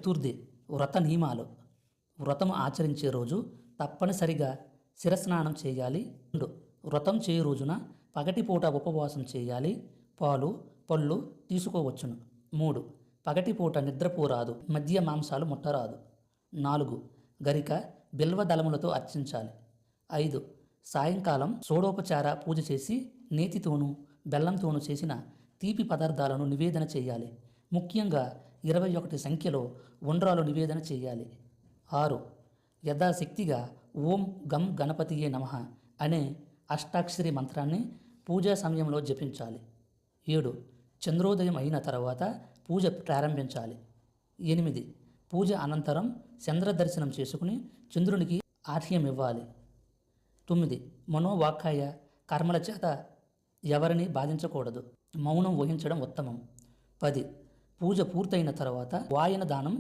చతుర్థి వ్రత నియమాలు. వ్రతం ఆచరించే రోజు తప్పనిసరిగా శిరస్నానం చేయాలి. 2 వ్రతం చేయు రోజున పగటిపూట ఉపవాసం చేయాలి. పాలు పళ్ళు తీసుకోవచ్చును. 3 పగటిపూట నిద్రపోరాదు. మద్య మాంసాలు ముట్టరాదు. 4 గరిక బిల్వదళములతో అర్చించాలి. 5 సాయంకాలం షోడోపచార పూజ చేసి నేతితోనూ బెల్లంతోనూ చేసిన తీపి పదార్థాలను నివేదన చేయాలి. ముఖ్యంగా 21 సంఖ్యలో ఉండ్రాలు నివేదన చేయాలి. 6 యథాశక్తిగా ఓం గం గణపతియే నమః అనే అష్టాక్షరి మంత్రాన్ని పూజా సమయంలో జపించాలి. 7 చంద్రోదయం అయిన తర్వాత పూజ ప్రారంభించాలి. 8 పూజ అనంతరం చంద్రదర్శనం చేసుకుని చంద్రునికి ఆర్ఘ్యం ఇవ్వాలి. 9 మనోవాక్కాయ కర్మల చేత ఎవరిని బాధించకూడదు. మౌనం వహించడం ఉత్తమం. 10 పూజ పూర్తయిన తర్వాత వాయన దానం